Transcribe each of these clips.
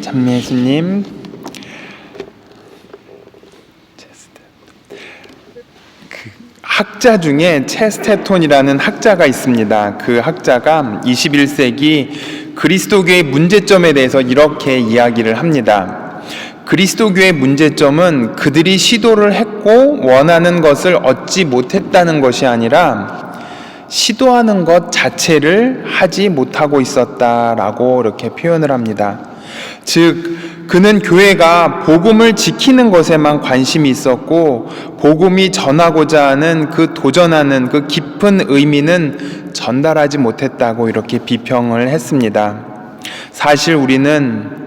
참미 예수님. 학자 중에 체스테톤이라는 학자가 있습니다. 그 학자가 21세기 그리스도교의 문제점에 대해서 이렇게 이야기를 합니다. 그리스도교의 문제점은 그들이 시도를 했고 원하는 것을 얻지 못했다는 것이 아니라 시도하는 것 자체를 하지 못하고 있었다라고 이렇게 표현을 합니다. 즉, 그는 교회가 복음을 지키는 것에만 관심이 있었고 복음이 전하고자 하는 그 도전하는 그 깊은 의미는 전달하지 못했다고 이렇게 비평을 했습니다. 사실 우리는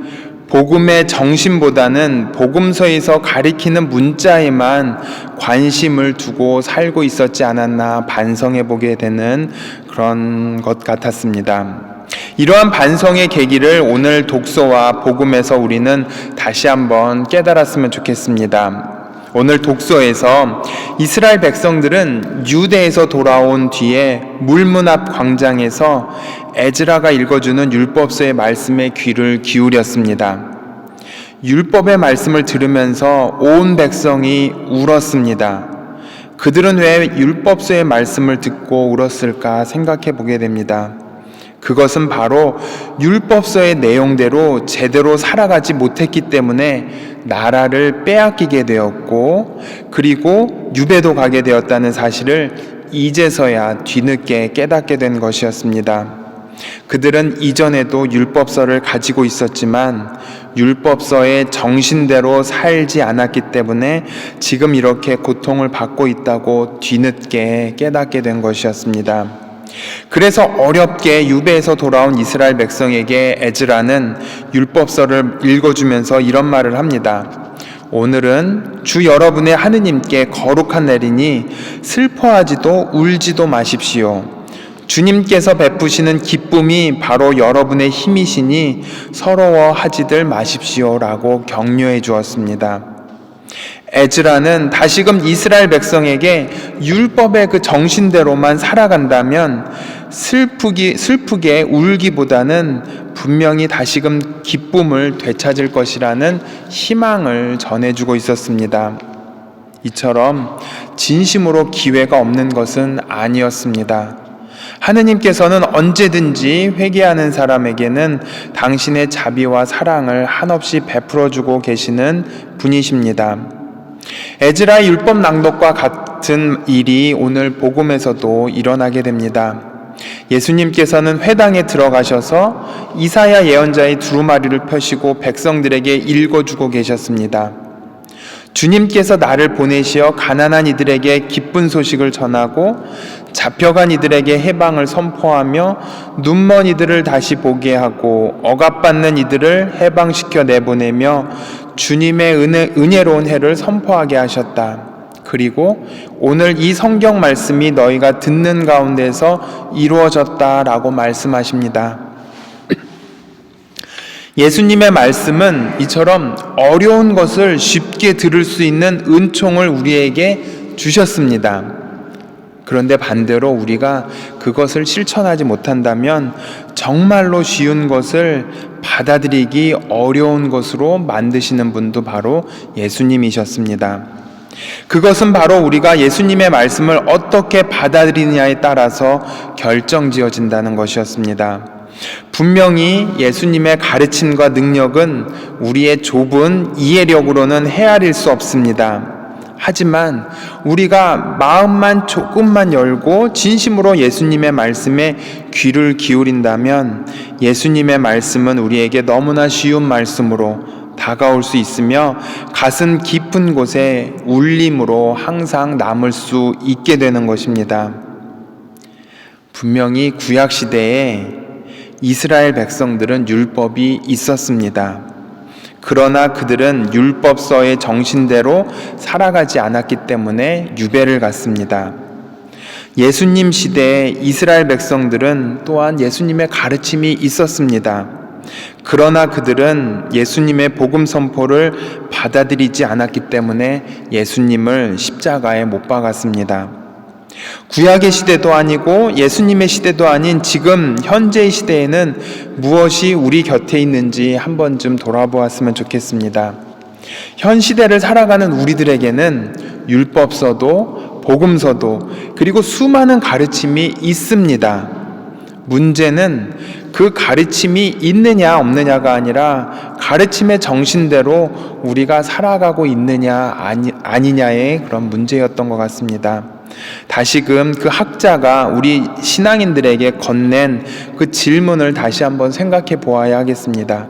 복음의 정신보다는 복음서에서 가리키는 문자에만 관심을 두고 살고 있었지 않았나 반성해 보게 되는 그런 것 같았습니다. 이러한 반성의 계기를 오늘 독서와 복음에서 우리는 다시 한번 깨달았으면 좋겠습니다. 오늘 독서에서 이스라엘 백성들은 유대에서 돌아온 뒤에 물문 앞 광장에서 에즈라가 읽어주는 율법서의 말씀에 귀를 기울였습니다. 율법의 말씀을 들으면서 온 백성이 울었습니다. 그들은 왜 율법서의 말씀을 듣고 울었을까 생각해 보게 됩니다. 그것은 바로 율법서의 내용대로 제대로 살아가지 못했기 때문에 나라를 빼앗기게 되었고 그리고 유배도 가게 되었다는 사실을 이제서야 뒤늦게 깨닫게 된 것이었습니다. 그들은 이전에도 율법서를 가지고 있었지만 율법서의 정신대로 살지 않았기 때문에 지금 이렇게 고통을 받고 있다고 뒤늦게 깨닫게 된 것이었습니다. 그래서 어렵게 유배에서 돌아온 이스라엘 백성에게 에즈라는 율법서를 읽어주면서 이런 말을 합니다. 오늘은 주 여러분의 하느님께 거룩한 날이니 슬퍼하지도 울지도 마십시오. 주님께서 베푸시는 기쁨이 바로 여러분의 힘이시니 서러워하지들 마십시오라고 격려해 주었습니다. 에즈라는 다시금 이스라엘 백성에게 율법의 그 정신대로만 살아간다면 슬프게 울기보다는 분명히 다시금 기쁨을 되찾을 것이라는 희망을 전해주고 있었습니다. 이처럼 진심으로 기회가 없는 것은 아니었습니다. 하느님께서는 언제든지 회개하는 사람에게는 당신의 자비와 사랑을 한없이 베풀어주고 계시는 분이십니다. 에즈라의 율법 낭독과 같은 일이 오늘 복음에서도 일어나게 됩니다. 예수님께서는 회당에 들어가셔서 이사야 예언자의 두루마리를 펴시고 백성들에게 읽어주고 계셨습니다. 주님께서 나를 보내시어 가난한 이들에게 기쁜 소식을 전하고 잡혀간 이들에게 해방을 선포하며 눈먼 이들을 다시 보게 하고 억압받는 이들을 해방시켜 내보내며 주님의 은혜로운 해를 선포하게 하셨다. 그리고 오늘 이 성경 말씀이 너희가 듣는 가운데서 이루어졌다라고 말씀하십니다. 예수님의 말씀은 이처럼 어려운 것을 쉽게 들을 수 있는 은총을 우리에게 주셨습니다. 그런데 반대로 우리가 그것을 실천하지 못한다면 정말로 쉬운 것을 받아들이기 어려운 것으로 만드시는 분도 바로 예수님이셨습니다. 그것은 바로 우리가 예수님의 말씀을 어떻게 받아들이느냐에 따라서 결정지어진다는 것이었습니다. 분명히 예수님의 가르침과 능력은 우리의 좁은 이해력으로는 헤아릴 수 없습니다. 하지만 우리가 마음만 조금만 열고 진심으로 예수님의 말씀에 귀를 기울인다면 예수님의 말씀은 우리에게 너무나 쉬운 말씀으로 다가올 수 있으며 가슴 깊은 곳에 울림으로 항상 남을 수 있게 되는 것입니다. 분명히 구약시대에 이스라엘 백성들은 율법이 있었습니다. 그러나 그들은 율법서의 정신대로 살아가지 않았기 때문에 유배를 갔습니다. 예수님 시대에 이스라엘 백성들은 또한 예수님의 가르침이 있었습니다. 그러나 그들은 예수님의 복음 선포를 받아들이지 않았기 때문에 예수님을 십자가에 못 박았습니다. 구약의 시대도 아니고 예수님의 시대도 아닌 지금 현재의 시대에는 무엇이 우리 곁에 있는지 한 번쯤 돌아보았으면 좋겠습니다. 현 시대를 살아가는 우리들에게는 율법서도 복음서도 그리고 수많은 가르침이 있습니다. 문제는 그 가르침이 있느냐 없느냐가 아니라 가르침의 정신대로 우리가 살아가고 있느냐 아니냐의 그런 문제였던 것 같습니다. 다시금 그 학자가 우리 신앙인들에게 건넨 그 질문을 다시 한번 생각해 보아야 하겠습니다.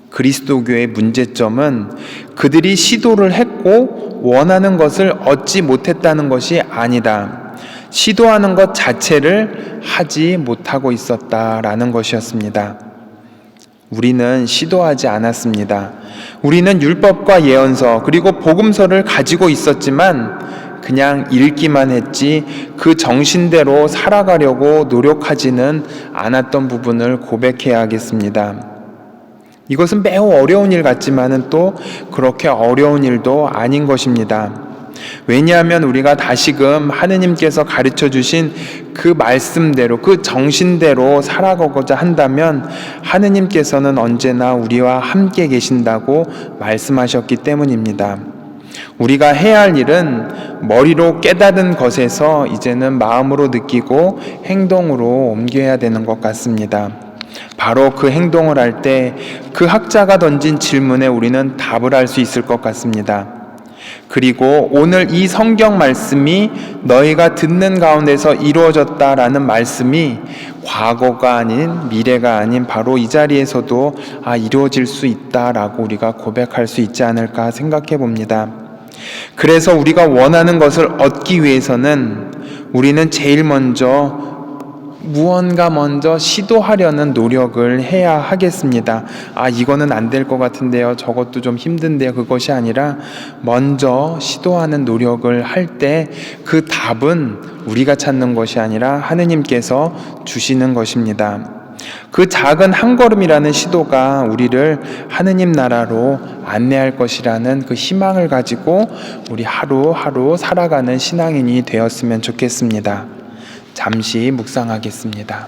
그리스도교의 문제점은 그들이 시도를 했고 원하는 것을 얻지 못했다는 것이 아니다. 시도하는 것 자체를 하지 못하고 있었다라는 것이었습니다. 우리는 시도하지 않았습니다. 우리는 율법과 예언서 그리고 복음서를 가지고 있었지만 그냥 읽기만 했지 그 정신대로 살아가려고 노력하지는 않았던 부분을 고백해야 하겠습니다. 이것은 매우 어려운 일 같지만은 또 그렇게 어려운 일도 아닌 것입니다. 왜냐하면 우리가 다시금 하느님께서 가르쳐 주신 그 말씀대로 그 정신대로 살아가고자 한다면 하느님께서는 언제나 우리와 함께 계신다고 말씀하셨기 때문입니다. 우리가 해야 할 일은 머리로 깨닫은 것에서 이제는 마음으로 느끼고 행동으로 옮겨야 되는 것 같습니다. 바로 그 행동을 할 때 그 학자가 던진 질문에 우리는 답을 할 수 있을 것 같습니다. 그리고 오늘 이 성경 말씀이 너희가 듣는 가운데서 이루어졌다라는 말씀이 과거가 아닌 미래가 아닌 바로 이 자리에서도 이루어질 수 있다라고 우리가 고백할 수 있지 않을까 생각해 봅니다. 그래서 우리가 원하는 것을 얻기 위해서는 우리는 제일 먼저 무언가 먼저 시도하려는 노력을 해야 하겠습니다. 이거는 안 될 것 같은데요. 저것도 좀 힘든데요. 그것이 아니라 먼저 시도하는 노력을 할 때 그 답은 우리가 찾는 것이 아니라 하느님께서 주시는 것입니다. 그 작은 한 걸음이라는 시도가 우리를 하느님 나라로 안내할 것이라는 그 희망을 가지고 우리 하루하루 살아가는 신앙인이 되었으면 좋겠습니다. 잠시 묵상하겠습니다.